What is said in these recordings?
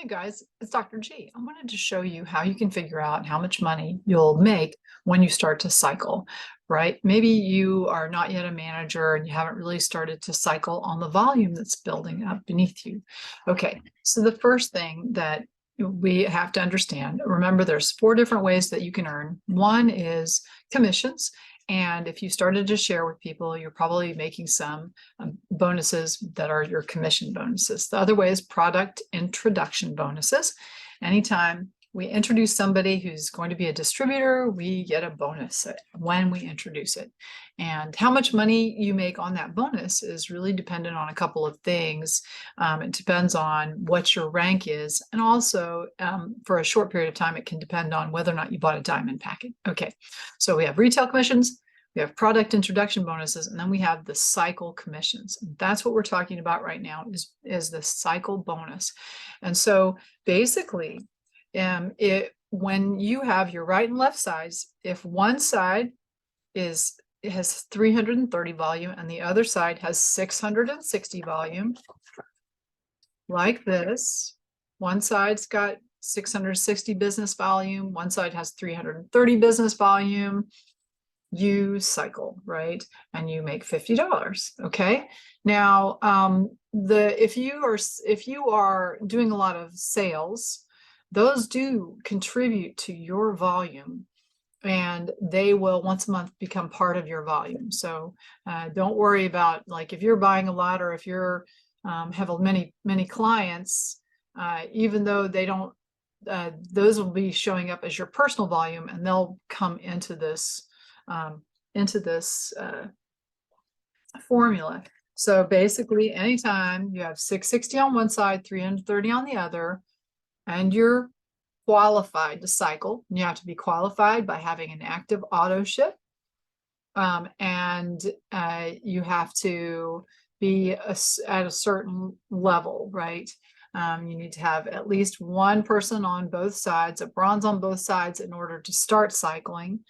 Hi guys, it's Dr. G. I wanted to show you how you can figure out how much money you'll make when you start to cycle, right? Maybe you are not yet a manager and you haven't really started to cycle on the volume that's building up beneath you. Okay, so the first thing that we have to understand, remember there's 4 different ways that you can earn. One is commissions. And if you started to share with people, you're probably making some bonuses that are your commission bonuses. The other way is product introduction bonuses. Anytime we introduce somebody who's going to be a distributor, we get a bonus when we introduce it. And how much money you make on that bonus is really dependent on a couple of things. It depends on what your rank is. And also, for a short period of time, it can depend on whether or not you bought a diamond packet. Okay, so we have retail commissions, we have product introduction bonuses, and then we have the cycle commissions. And that's what we're talking about right now is the cycle bonus. And so basically, when you have your right and left sides, if one side has 330 volume and the other side has 660 volume, like this, one side's got 660 business volume, one side has 330 business volume, you cycle, right? And you make $50. Okay. Now, if you are doing a lot of sales, those do contribute to your volume, and they will once a month become part of your volume. So don't worry about, like, if you're buying a lot or if you're have many clients, even though they don't, those will be showing up as your personal volume, and they'll come into this formula. So basically, anytime you have 660 on one side, 330 on the other, and you're qualified to cycle, you have to be qualified by having an active auto ship, and you have to be at a certain level, right? You need to have at least one person on both sides, a bronze on both sides, in order to start cycling.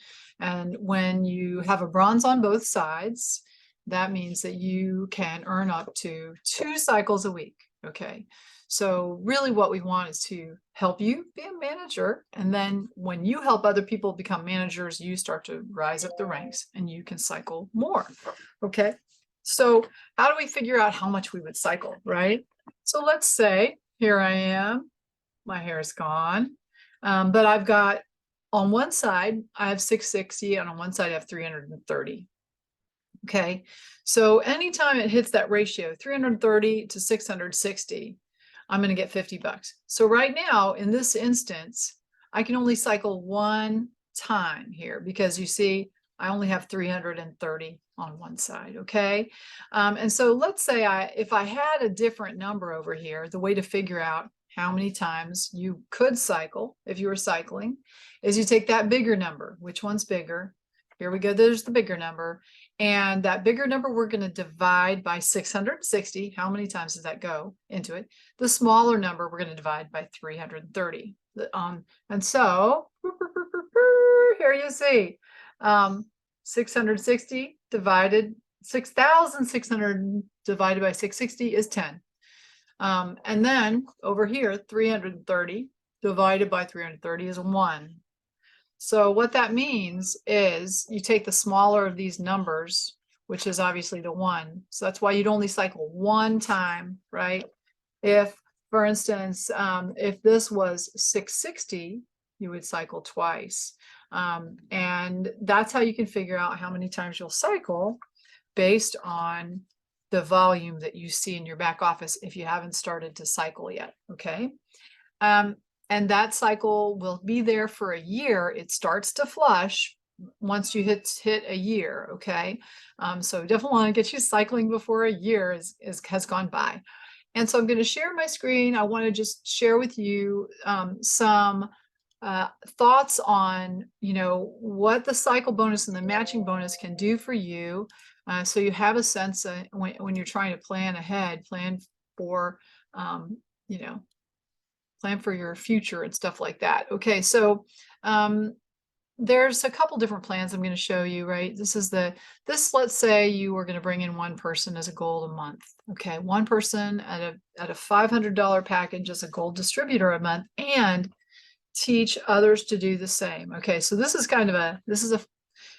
And when you have a bronze on both sides, that means that you can earn up to 2 cycles a week. Okay. So really what we want is to help you be a manager. And then when you help other people become managers, you start to rise up the ranks and you can cycle more. Okay. So how do we figure out how much we would cycle, right? So let's say here I am, my hair is gone, but I've got, on one side, I have 660, and on one side I have 330. Okay, so anytime it hits that ratio, 330 to 660, I'm going to get $50. So right now, in this instance, I can only cycle one time here because you see, I only have 330 on one side. Okay, and so let's say if I had a different number over here, the way to figure out how many times you could cycle if you were cycling is you take that bigger number. Which one's bigger? Here we go, there's the bigger number. And that bigger number we're going to divide by 660. How many times does that go into it? The smaller number we're going to divide by 330. And so here you see 660 divided 6,600 divided by 660 is 10. And then over here, 330 divided by 330 is 1. So what that means is you take the smaller of these numbers, which is obviously the 1. So that's why you'd only cycle one time, right? If, for instance, if this was 660, you would cycle twice. And that's how you can figure out how many times you'll cycle based on the volume that you see in your back office if you haven't started to cycle yet. Okay. And that cycle will be there for a year. It starts to flush once you hit a year. Okay. So definitely want to get you cycling before a year has gone by. And so I'm going to share my screen. I want to just share with you some thoughts on, what the cycle bonus and the matching bonus can do for you. So you have a sense when you're trying to plan ahead, plan for, plan for your future and stuff like that. Okay, so there's a couple different plans I'm going to show you, right? Let's say you were going to bring in one person as a gold a month. Okay, one person at a $500 package as a gold distributor a month, and teach others to do the same. Okay, so this is kind of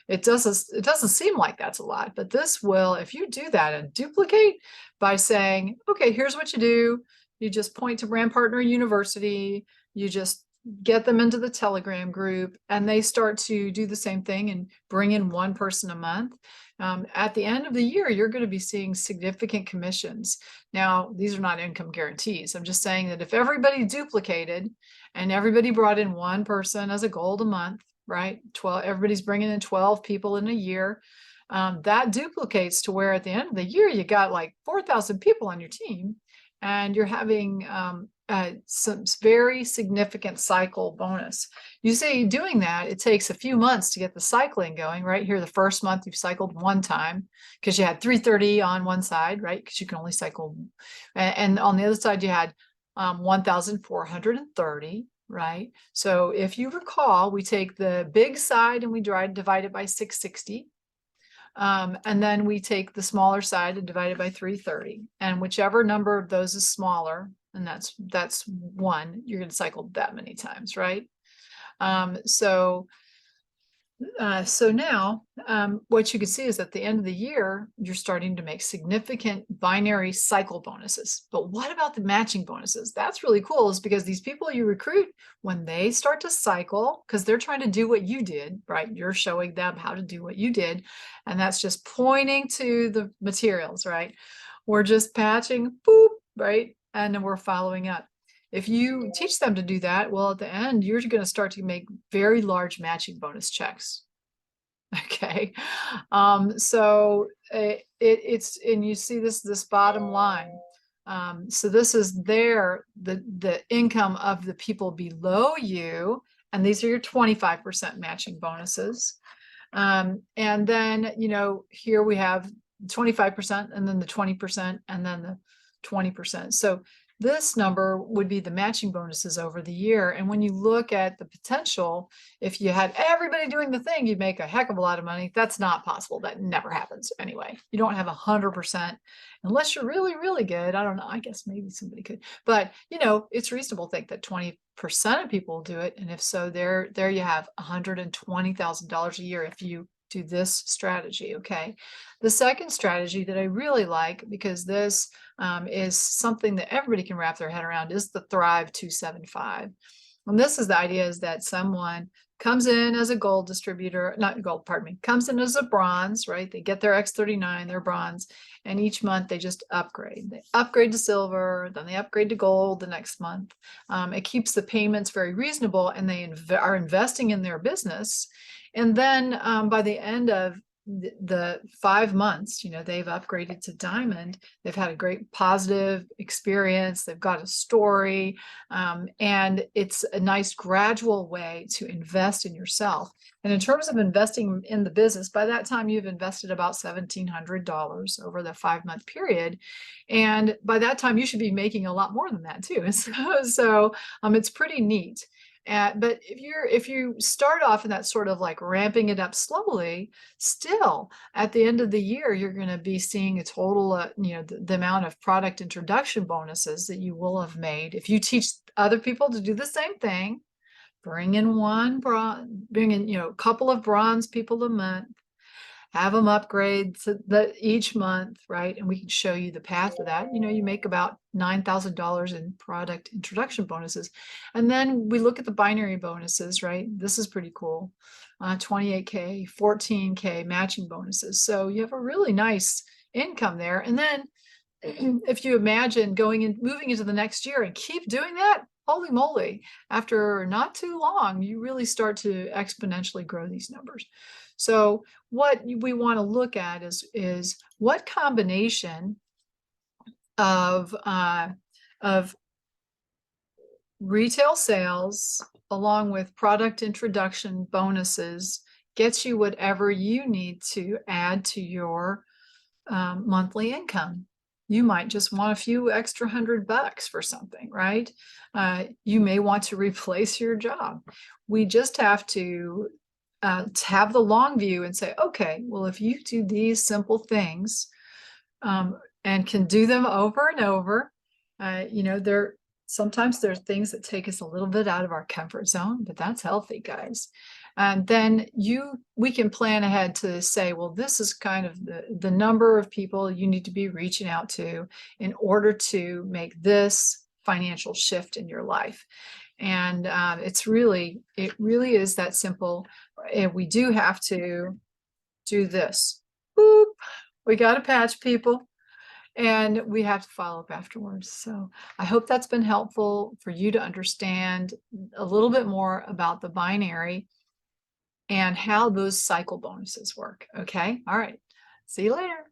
it doesn't seem like that's a lot, but this will, if you do that and duplicate by saying, okay, here's what you do. You just point to Brand Partner University, you just get them into the Telegram group, and they start to do the same thing and bring in one person a month. At the end of the year, you're going to be seeing significant commissions. Now, these are not income guarantees. I'm just saying that if everybody duplicated and everybody brought in one person as a gold a month, right? Everybody's bringing in 12 people in a year. That duplicates to where at the end of the year, you got like 4,000 people on your team, and you're having some very significant cycle bonus. You see, doing that, it takes a few months to get the cycling going. Right here, the first month you've cycled one time because you had 330 on one side, right? Because you can only cycle, and on the other side you had 1,430. Right? So if you recall, we take the big side and we divide it by 660. And then we take the smaller side and divide it by 330. And whichever number of those is smaller, and that's one, you're going to cycle that many times, right? So now what you can see is at the end of the year, you're starting to make significant binary cycle bonuses. But what about the matching bonuses? That's really cool, is because these people you recruit, when they start to cycle, because they're trying to do what you did, right? You're showing them how to do what you did. And that's just pointing to the materials, right? We're just patching, boop, right? And then we're following up. If you teach them to do that, well, at the end, you're going to start to make very large matching bonus checks. Okay. So it's, and you see this bottom line. So this is the income of the people below you, and these are your 25% matching bonuses. And then, here we have 25% and then the 20% and then the 20%. So this number would be the matching bonuses over the year. And when you look at the potential, if you had everybody doing the thing, you'd make a heck of a lot of money. That's not possible. That never happens anyway. You don't have 100% unless you're really, really good. I don't know. I guess maybe somebody could, but it's reasonable to think that 20% of people do it. And if so, there you have $120,000 a year if you do this strategy. Okay. The second strategy that I really like, because this is something that everybody can wrap their head around, is the Thrive 275. And this is the idea, is that someone comes in as a gold distributor, not gold, pardon me, comes in as a bronze, right? They get their X39, their bronze, and each month they just upgrade. They upgrade to silver, then they upgrade to gold the next month. It keeps the payments very reasonable, and they are investing in their business. And then by the end of the 5 months, they've upgraded to diamond. They've had a great positive experience. They've got a story, and it's a nice gradual way to invest in yourself. And in terms of investing in the business, by that time you've invested about $1,700 over the 5-month period, and by that time you should be making a lot more than that too. So it's pretty neat. But if you start off in that sort of like ramping it up slowly, still at the end of the year, you're going to be seeing a total, the amount of product introduction bonuses that you will have made. If you teach other people to do the same thing, bring in a couple of bronze people a month, have them upgrade each month, right? And we can show you the path of that. You make about $9,000 in product introduction bonuses. And then we look at the binary bonuses, right? This is pretty cool. 28K, 14K matching bonuses. So you have a really nice income there. And then if you imagine moving into the next year and keep doing that, holy moly, after not too long, you really start to exponentially grow these numbers. So what we want to look at is what combination of retail sales along with product introduction bonuses gets you whatever you need to add to your monthly income. You might just want a few extra $100 for something, right? You may want to replace your job. We just have to to have the long view and say, okay, well, if you do these simple things, and can do them over and over, sometimes there are things that take us a little bit out of our comfort zone, but that's healthy, guys. And then we can plan ahead to say, well, this is kind of the number of people you need to be reaching out to in order to make this financial shift in your life. And it really is that simple. And we do have to do this. Boop. We got to patch people, and we have to follow up afterwards. So I hope that's been helpful for you to understand a little bit more about the binary and how those cycle bonuses work. Okay. All right. See you later.